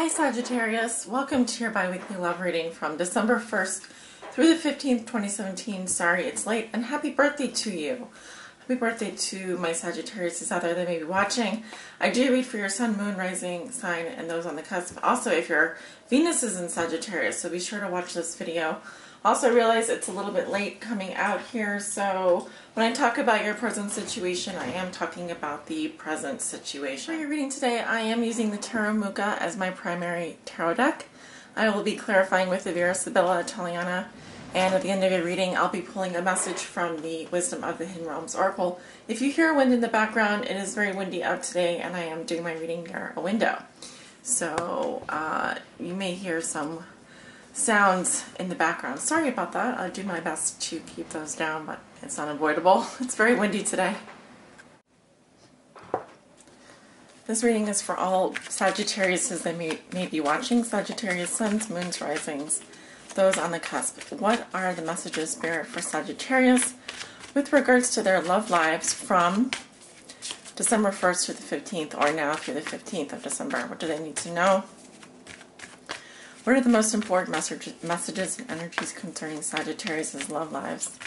Hi Sagittarius, welcome to your bi-weekly love reading from December 1st through the 15th, 2017. Sorry it's late, and happy birthday to you. Happy birthday to my Sagittarius out there that may be watching. I do read for your Sun, Moon, Rising sign and those on the cusp. Also, if your Venus is in Sagittarius, so be sure to watch this video. Also, I realize it's a little bit late coming out here, so when I talk about your present situation, I am talking about the present situation. For your reading today, I am using the Tirrasa as my primary tarot deck. I will be clarifying with the Tirrasa Italiana, and at the end of your reading, I'll be pulling a message from the Wisdom of the Hidden Realms Oracle. If you hear wind in the background, it is very windy out today, and I am doing my reading near a window. So you may hear some sounds in the background. Sorry about that. I'll do my best to keep those down, but it's unavoidable. It's very windy today. This reading is for all Sagittarius that may be watching. Sagittarius Suns, Moons, Risings, those on the cusp. What are the messages, Spirit, for Sagittarius with regards to their love lives from December 1st to the 15th, or now through the 15th of December? What do they need to know? What are the most important messages and energies concerning Sagittarius' love lives?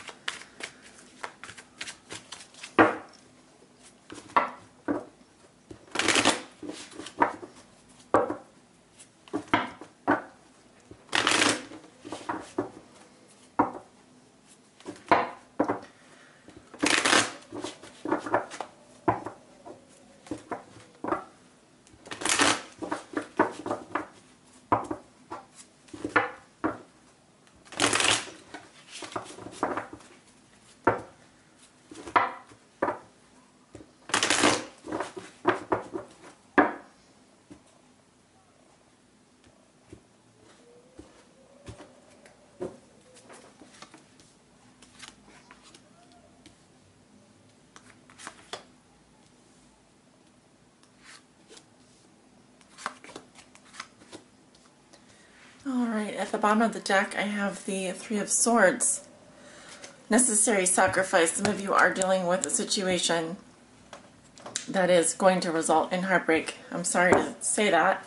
Alright, at the bottom of the deck I have the Three of Swords. Necessary sacrifice. Some of you are dealing with a situation that is going to result in heartbreak. I'm sorry to say that.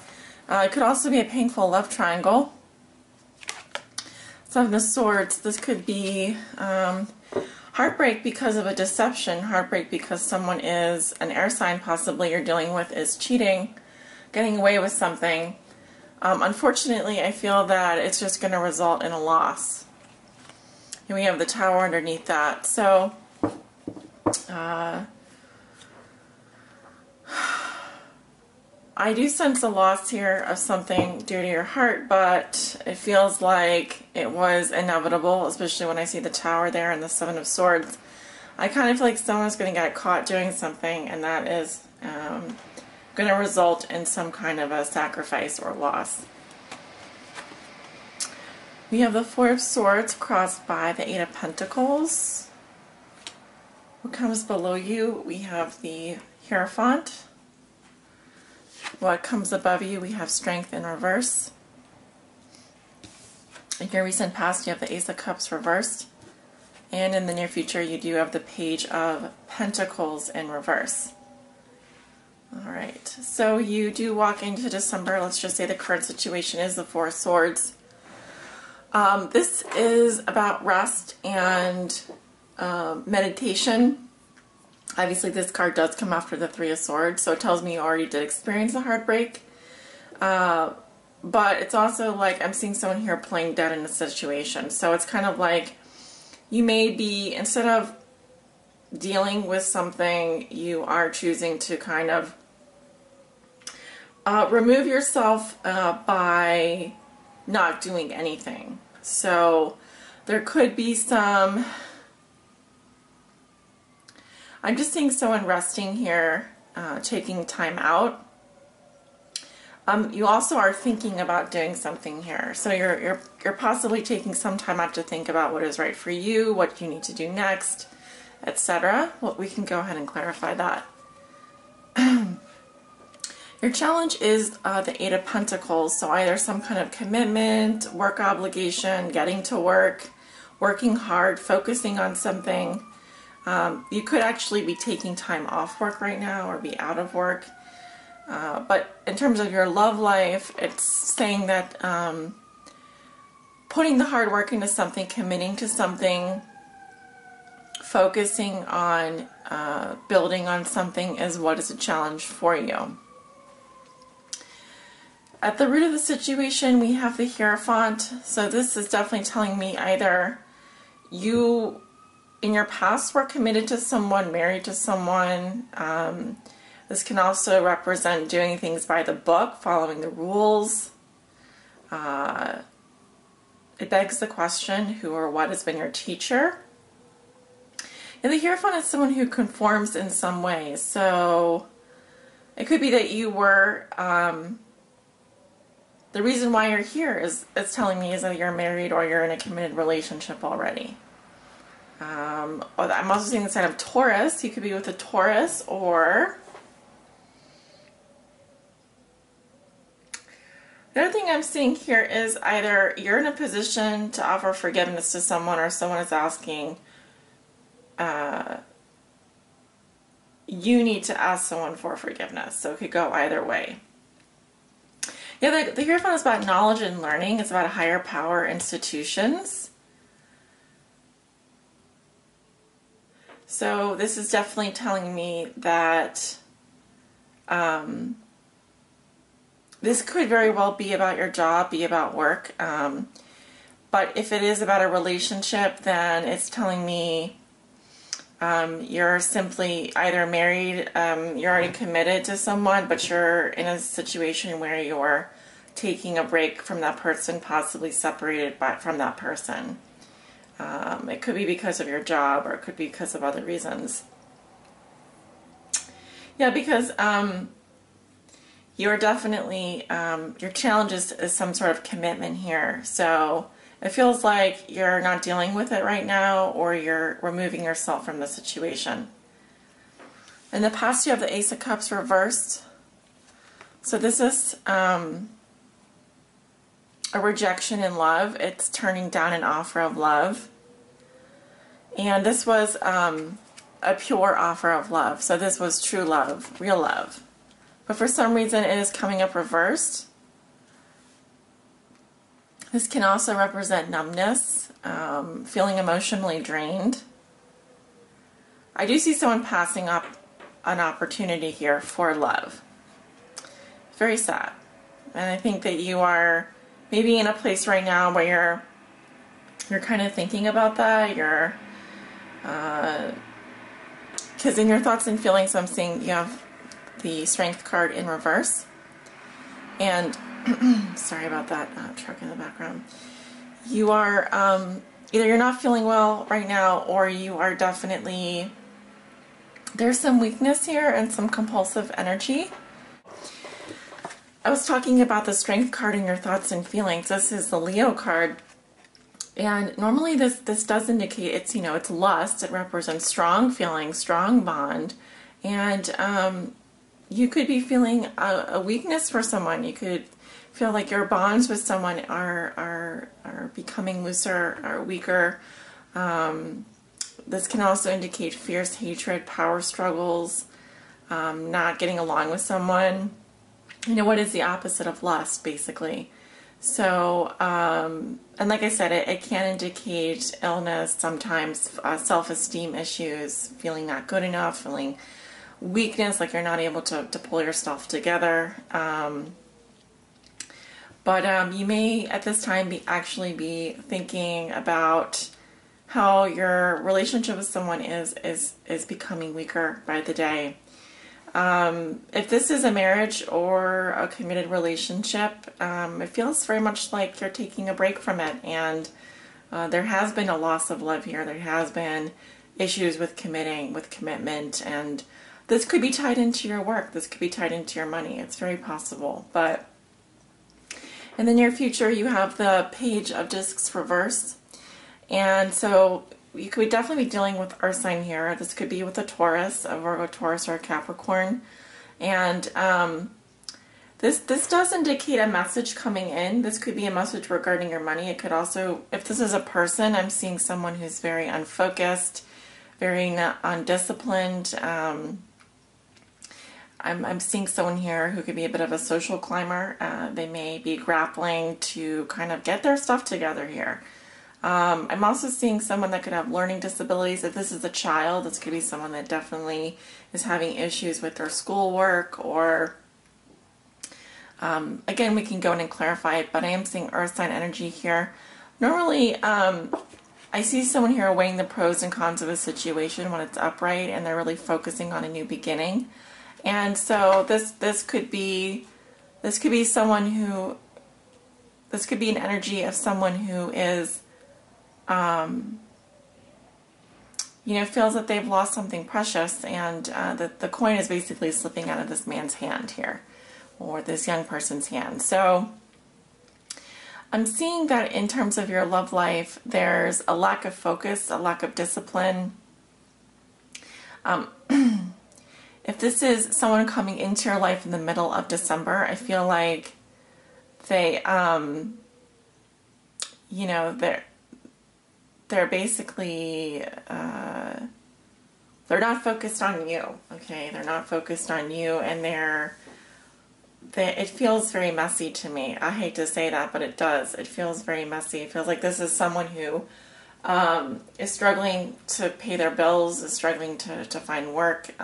It could also be a painful love triangle. Seven of Swords. This could be heartbreak because of a deception. Heartbreak because someone is an air sign possibly you're dealing with is cheating, getting away with something. Unfortunately, I feel that it's just going to result in a loss. And we have the Tower underneath that. So, I do sense a loss here of something dear to your heart, but it feels like it was inevitable, especially when I see the Tower there and the Seven of Swords. I kind of feel like someone's going to get caught doing something, and that is going to result in some kind of a sacrifice or loss. We have the Four of Swords crossed by the Eight of Pentacles. What comes below you? We have the Hierophant. What comes above you? We have Strength in reverse. In your recent past, you have the Ace of Cups reversed. And in the near future, you do have the Page of Pentacles in reverse. Alright, so you do walk into December. Let's just say the current situation is the Four of Swords. This is about rest and meditation. Obviously, this card does come after the Three of Swords, so it tells me you already did experience a heartbreak. But it's also like I'm seeing someone here playing dead in a situation. So it's kind of like you may be, instead of dealing with something, you are choosing to kind of remove yourself by not doing anything. So there could be some, I'm just seeing someone resting here, taking time out. You also are thinking about doing something here. So you're possibly taking some time out to think about what is right for you, what you need to do next, etc. Well, we can go ahead and clarify that. Your challenge is the Eight of Pentacles, so either some kind of commitment, work obligation, getting to work, working hard, focusing on something. You could actually be taking time off work right now or be out of work. But in terms of your love life, it's saying that putting the hard work into something, committing to something, focusing on building on something is what is a challenge for you. At the root of the situation, we have the Hierophant. So this is definitely telling me either you in your past were committed to someone, married to someone. This can also represent doing things by the book, following the rules. It begs the question, who or what has been your teacher? And the Hierophant is someone who conforms in some way. So it could be that you were, the reason why you're here is, it's telling me is that you're married or you're in a committed relationship already. I'm also seeing the sign of Taurus. You could be with a Taurus, or the other thing I'm seeing here is either you're in a position to offer forgiveness to someone, or someone is asking, you need to ask someone for forgiveness. So it could go either way. Yeah, the Hierophant is about knowledge and learning. It's about higher power institutions. So this is definitely telling me that this could very well be about your job, be about work. But if it is about a relationship, then it's telling me you're simply either married, you're already committed to someone, but you're in a situation where you're taking a break from that person, possibly separated from that person. It could be because of your job, or it could be because of other reasons. Yeah, because you're definitely, your challenge is some sort of commitment here. So it feels like you're not dealing with it right now, or you're removing yourself from the situation. In the past, you have the Ace of Cups reversed. So this is a rejection in love. It's turning down an offer of love. And this was a pure offer of love. So this was true love, real love. But for some reason, it is coming up reversed. This can also represent numbness, feeling emotionally drained. I do see someone passing up an opportunity here for love. Very sad. And I think that you are maybe in a place right now where you're kind of thinking about that. You're, because in your thoughts and feelings, I'm seeing you have the Strength card in reverse. And sorry about that truck in the background. You are either you're not feeling well right now, or you are definitely, there's some weakness here and some compulsive energy. I was talking about the Strength card in your thoughts and feelings. This is the Leo card, and normally this does indicate it's, you know, it's lust. It represents strong feelings, strong bond, and you could be feeling a weakness for someone. You could feel like your bonds with someone are becoming looser or weaker. This can also indicate fierce hatred, power struggles, not getting along with someone. You know, what is the opposite of lust, basically? So, and like I said, it can indicate illness, sometimes self-esteem issues, feeling not good enough, feeling weakness, like you're not able to pull yourself together. But you may at this time actually be thinking about how your relationship with someone is becoming weaker by the day. If this is a marriage or a committed relationship, it feels very much like you're taking a break from it, and there has been a loss of love here. There has been issues with commitment, and this could be tied into your work. This could be tied into your money. It's very possible. But in the near future, you have the Page of Discs reversed. And so you could definitely be dealing with earth sign here. This could be with a Taurus, a Virgo, Taurus, or a Capricorn. And this does indicate a message coming in. This could be a message regarding your money. It could also, if this is a person, I'm seeing someone who's very unfocused, very undisciplined. I'm seeing someone here who could be a bit of a social climber. They may be grappling to kind of get their stuff together here. I'm also seeing someone that could have learning disabilities. If this is a child, this could be someone that definitely is having issues with their schoolwork, or again, we can go in and clarify it, but I am seeing earth sign energy here. Normally, I see someone here weighing the pros and cons of a situation when it's upright, and they're really focusing on a new beginning. And so this could be someone who, this could be an energy of someone who is, you know, feels that they've lost something precious, and the coin is basically slipping out of this man's hand here, or this young person's hand. So I'm seeing that in terms of your love life, there's a lack of focus, a lack of discipline. If this is someone coming into your life in the middle of December, I feel like they, you know, they're basically, they're not focused on you, okay? They're not focused on you, and it feels very messy to me. I hate to say that, but it does. It feels very messy. It feels like this is someone who is struggling to pay their bills, is struggling to find work,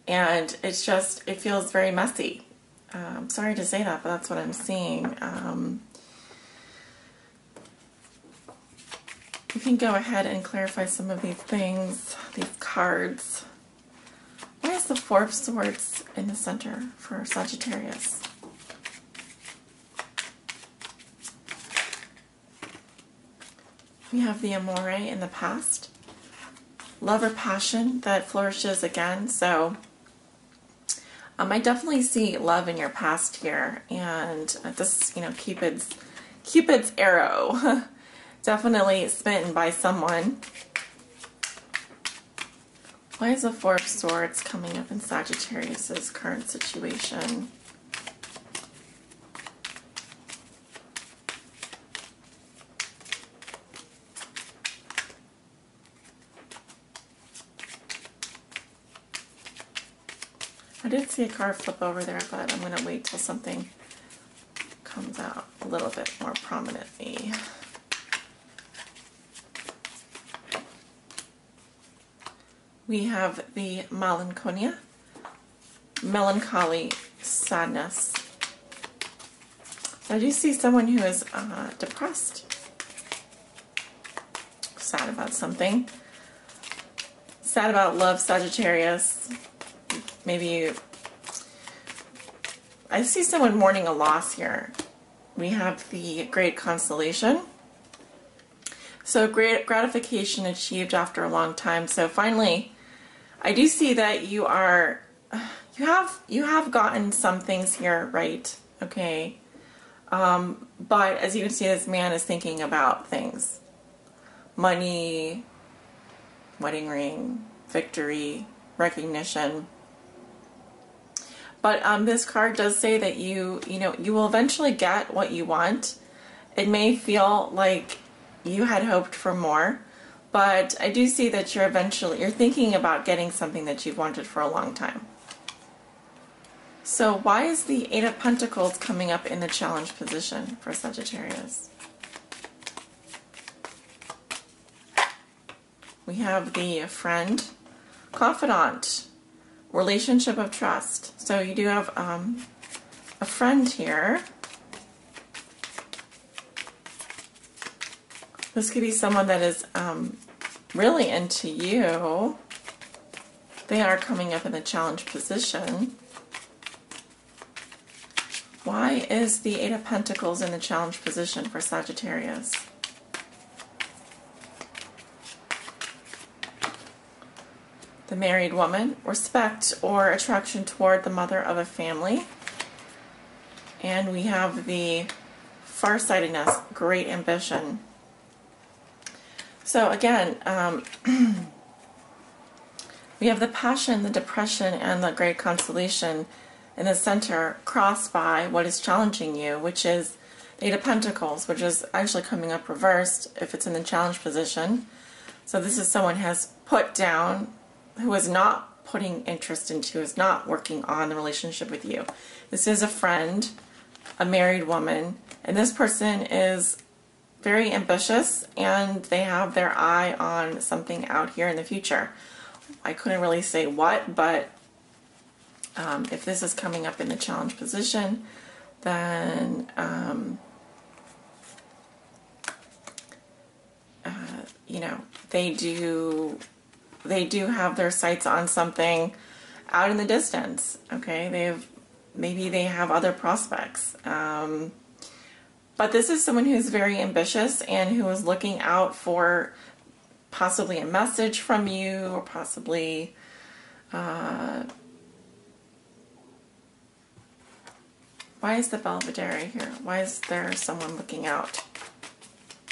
and it's just, it feels very messy. I'm sorry to say that, but that's what I'm seeing. You can go ahead and clarify some of these things, these cards. Why is the Four of Swords in the center for Sagittarius? We have the amore in the past. Love or passion that flourishes again. So I definitely see love in your past here, and this, you know, Cupid's arrow, definitely smitten by someone. Why is the Four of Swords coming up in Sagittarius's current situation? I did see a card flip over there, but I'm going to wait till something comes out a little bit more prominently. We have the melancholia, melancholy, sadness. I do see someone who is depressed, sad about something, sad about love, Sagittarius. Maybe I see someone mourning a loss here. We have the Great Consolation. So great gratification achieved after a long time. So finally, I do see that you have gotten some things here right, okay? But as you can see, this man is thinking about things. Money, wedding ring, victory, recognition. But this card does say that you will eventually get what you want. It may feel like you had hoped for more, but I do see that you're thinking about getting something that you've wanted for a long time. So why is the Eight of Pentacles coming up in the challenge position for Sagittarius? We have the friend, confidant, relationship of trust. So you do have a friend here. This could be someone that is really into you. They are coming up in the challenge position. Why is the Eight of Pentacles in the challenge position for Sagittarius? The married woman, respect or attraction toward the mother of a family. And we have the farsightedness, great ambition. So again, we have the passion, the depression, and the great consolation in the center, crossed by what is challenging you, which is Eight of Pentacles, which is actually coming up reversed if it's in the challenge position. So this is someone has put down, who is not putting interest into, is not working on the relationship with you. This is a friend, a married woman, and this person is very ambitious and they have their eye on something out here in the future. I couldn't really say what, but if this is coming up in the challenge position, then you know, they do have their sights on something out in the distance. Okay, maybe they have other prospects, but this is someone who's very ambitious and who is looking out for possibly a message from you, or possibly why is the Belvedere here? Why is there someone looking out?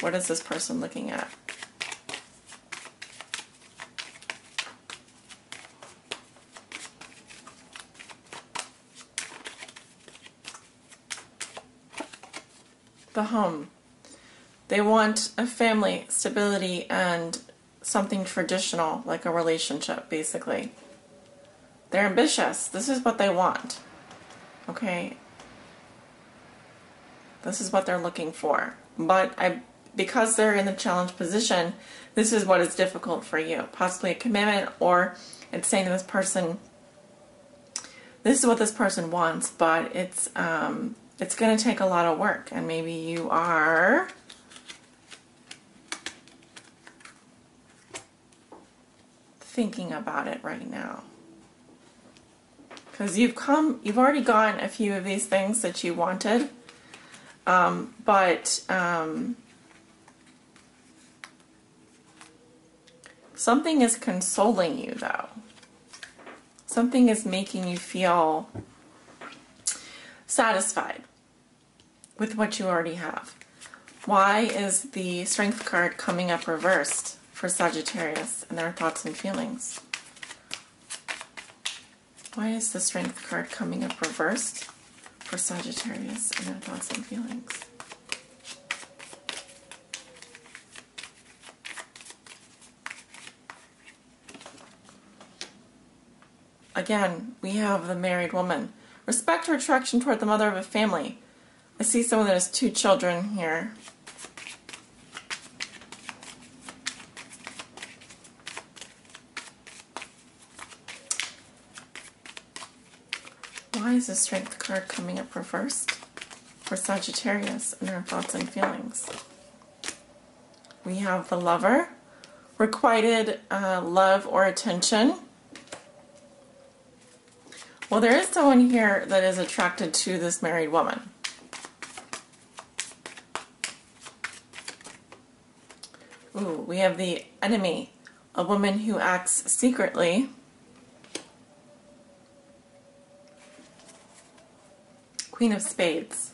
What is this person looking at? The home. They want a family, stability, and something traditional, like a relationship, basically. They're ambitious. This is what they want. Okay? This is what they're looking for. But because they're in the challenge position, this is what is difficult for you. Possibly a commitment, or it's saying to this person, this is what this person wants, but it's going to take a lot of work, and maybe you are thinking about it right now. Because you've already gotten a few of these things that you wanted, but something is consoling you, though. Something is making you feel satisfied with what you already have. Why is the Strength card coming up reversed for Sagittarius and their thoughts and feelings? Why is the Strength card coming up reversed for Sagittarius and their thoughts and feelings? Again, we have the married woman. Respect or attraction toward the mother of a family. I see someone that has 2 children here. Why is the Strength card coming up reversed for Sagittarius and their thoughts and feelings? We have the Lover. Requited love or attention. Well, there is someone here that is attracted to this married woman. Ooh, we have the Enemy, a woman who acts secretly. Queen of Spades.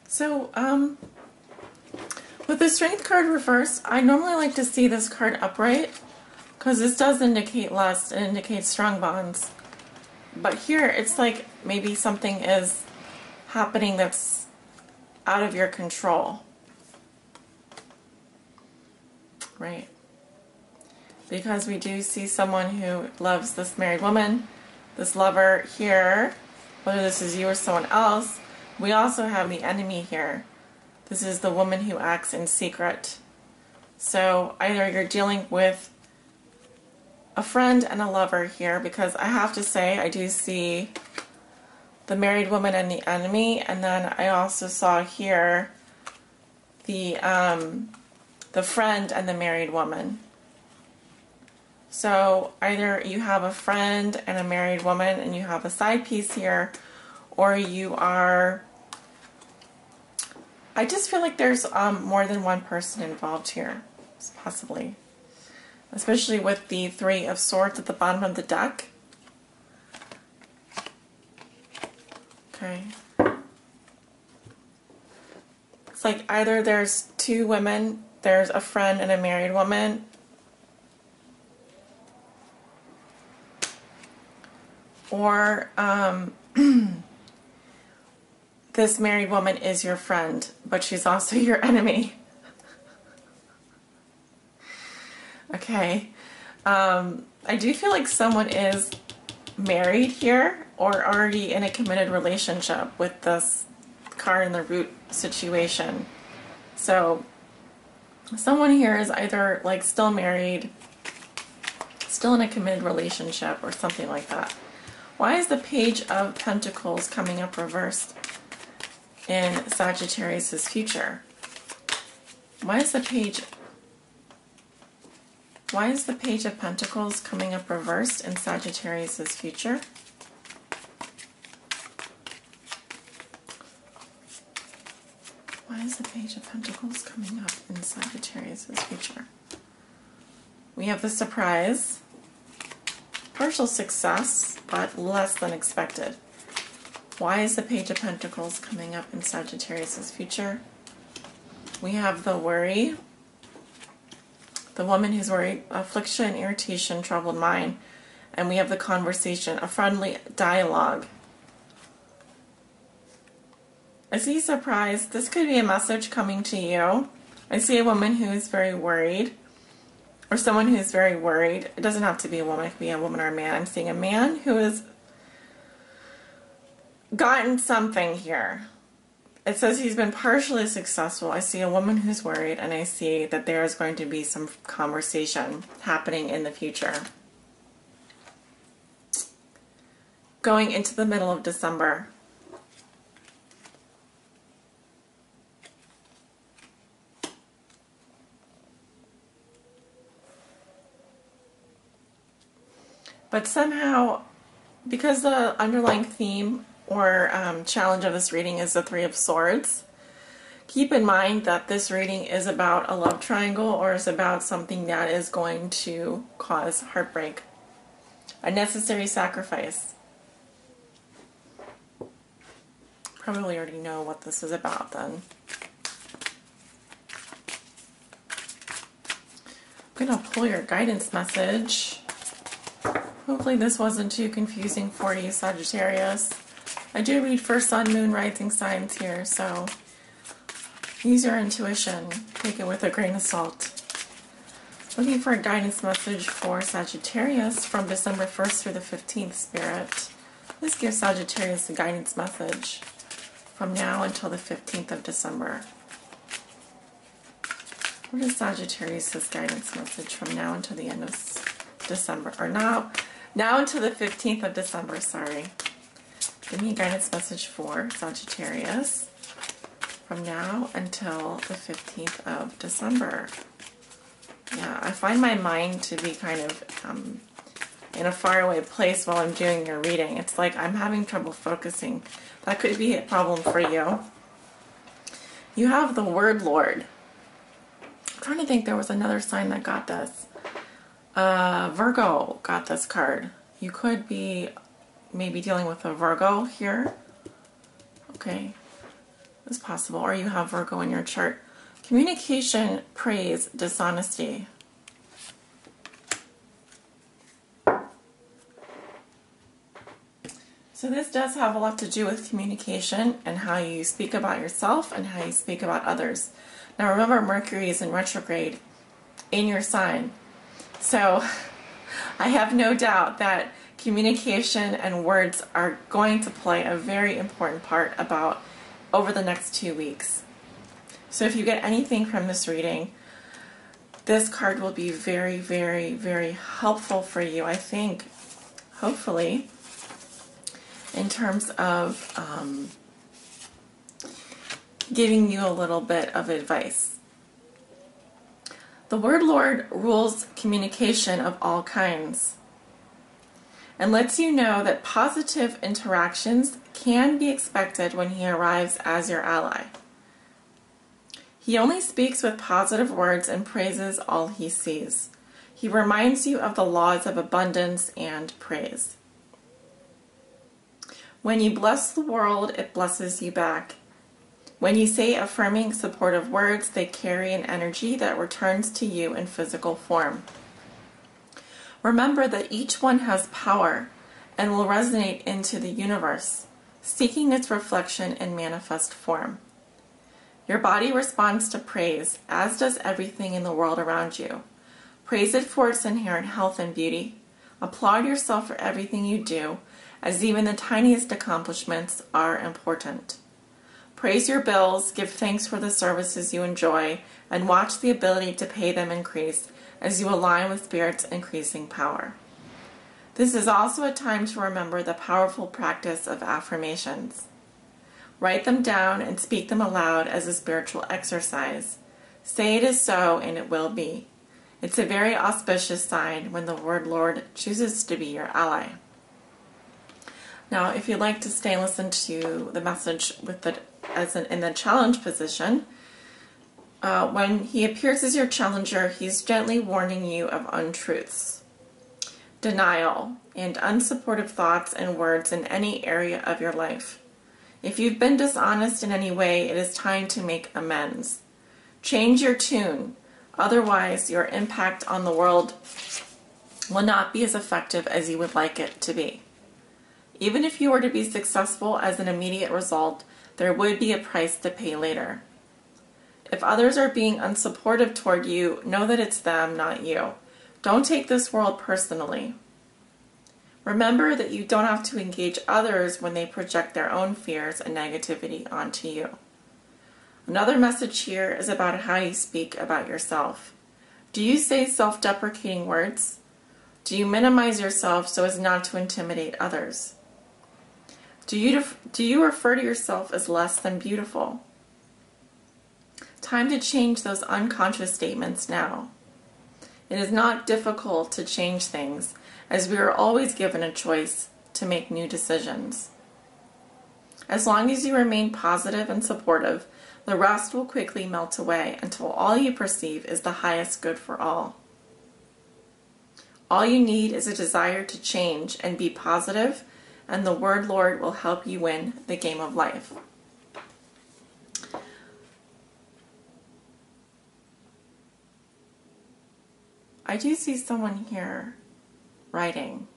So, with the Strength card reversed, I normally like to see this card upright, because this does indicate lust, it indicates strong bonds. But here, it's like maybe something is happening that's out of your control. Right? Because we do see someone who loves this married woman, this lover here, whether this is you or someone else. We also have the Enemy here. This is the woman who acts in secret. So either you're dealing with a friend and a lover here, because I have to say I do see the married woman and the Enemy, and then I also saw here the friend and the married woman. So either you have a friend and a married woman and you have a side piece here, or you are... I just feel like there's more than one person involved here, possibly. Especially with the 3 of Swords at the bottom of the deck. Okay. It's like either there's 2 women, there's a friend and a married woman, or this married woman is your friend, but she's also your enemy. Okay. I do feel like someone is married here or already in a committed relationship with this card in the root situation. So someone here is either like still married, still in a committed relationship, or something like that. Why is the Page of Pentacles coming up reversed in Sagittarius' future? Why is the Page of Pentacles coming up reversed in Sagittarius' future? Why is the Page of Pentacles coming up in Sagittarius' future? We have the surprise, partial success, but less than expected. Why is the Page of Pentacles coming up in Sagittarius' future? We have the worry, the woman who's worried, affliction, irritation, troubled mind. And we have the conversation, a friendly dialogue. I see surprise. This could be a message coming to you. I see a woman who is very worried, or someone who is very worried. It doesn't have to be a woman. It could be a woman or a man. I'm seeing a man who has gotten something here. It says he's been partially successful. I see a woman who's worried, and I see that there is going to be some conversation happening in the future. Going into the middle of December. But somehow, because the underlying theme or challenge of this reading is the Three of Swords, keep in mind that this reading is about a love triangle, or is about something that is going to cause heartbreak, a necessary sacrifice. Probably already know what this is about then. I'm going to pull your guidance message. Hopefully this wasn't too confusing for you, Sagittarius. I do read for Sun, Moon, Rising signs here, so use your intuition. Take it with a grain of salt. Looking for a guidance message for Sagittarius from December 1st through the 15th, Spirit. Please give Sagittarius a guidance message from now until the 15th of December. What is Sagittarius' guidance message from now until the end of December? Or now until the 15th of December, sorry. Give me a guidance message for Sagittarius from now until the 15th of December. Yeah, I find my mind to be kind of in a faraway place while I'm doing your reading. It's like I'm having trouble focusing. That could be a problem for you. You have the Word Lord. I'm trying to think, there was another sign that got this. Virgo got this card. You could be maybe dealing with a Virgo here. Okay, it's possible. Or you have Virgo in your chart. Communication, praise, dishonesty. So this does have a lot to do with communication and how you speak about yourself and how you speak about others. Now remember, Mercury is in retrograde in your sign. So I have no doubt that communication and words are going to play a very important part over the next 2 weeks. So if you get anything from this reading, this card will be very, very, very helpful for you, I think, hopefully, in terms of giving you a little bit of advice. The Word Lord rules communication of all kinds and lets you know that positive interactions can be expected when he arrives as your ally. He only speaks with positive words and praises all he sees. He reminds you of the laws of abundance and praise. When you bless the world, it blesses you back. When you say affirming, supportive words, they carry an energy that returns to you in physical form. Remember that each one has power and will resonate into the universe. seeking its reflection in manifest form. Your body responds to praise, as does everything in the world around you. Praise it for its inherent health and beauty. Applaud yourself for everything you do, as even the tiniest accomplishments are important. Praise your bills, give thanks for the services you enjoy, and watch the ability to pay them increase as you align with Spirit's increasing power. This is also a time to remember the powerful practice of affirmations. Write them down and speak them aloud as a spiritual exercise. Say it is so and it will be. It's a very auspicious sign when the word Lord chooses to be your ally. Now, if you'd like to stay and listen to the message in the challenge position, when he appears as your challenger, he's gently warning you of untruths, denial, and unsupportive thoughts and words in any area of your life. If you've been dishonest in any way, it is time to make amends. Change your tune. Otherwise, your impact on the world will not be as effective as you would like it to be. Even if you were to be successful as an immediate result, there would be a price to pay later. If others are being unsupportive toward you, know that it's them, not you. Don't take this world personally. Remember that you don't have to engage others when they project their own fears and negativity onto you. Another message here is about how you speak about yourself. Do you say self-deprecating words? Do you minimize yourself so as not to intimidate others? Do you refer to yourself as less than beautiful? Time to change those unconscious statements now. It is not difficult to change things, as we are always given a choice to make new decisions. As long as you remain positive and supportive, the rest will quickly melt away until all you perceive is the highest good for all. All you need is a desire to change and be positive, and the word Lord will help you win the game of life. I do see someone here writing.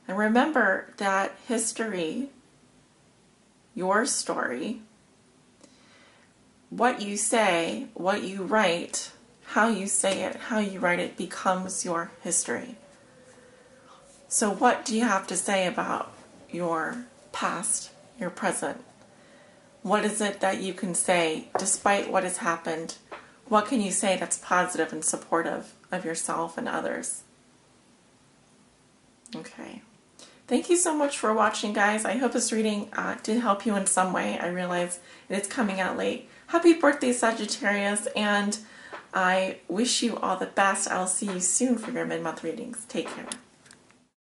And remember that history, your story, what you say, what you write, how you say it, how you write it becomes your history. So what do you have to say about your past, your present? What is it that you can say despite what has happened? What can you say that's positive and supportive of yourself and others? Okay. Thank you so much for watching, guys. I hope this reading did help you in some way. I realize it's coming out late. Happy birthday, Sagittarius, and I wish you all the best. I'll see you soon for your mid-month readings. Take care.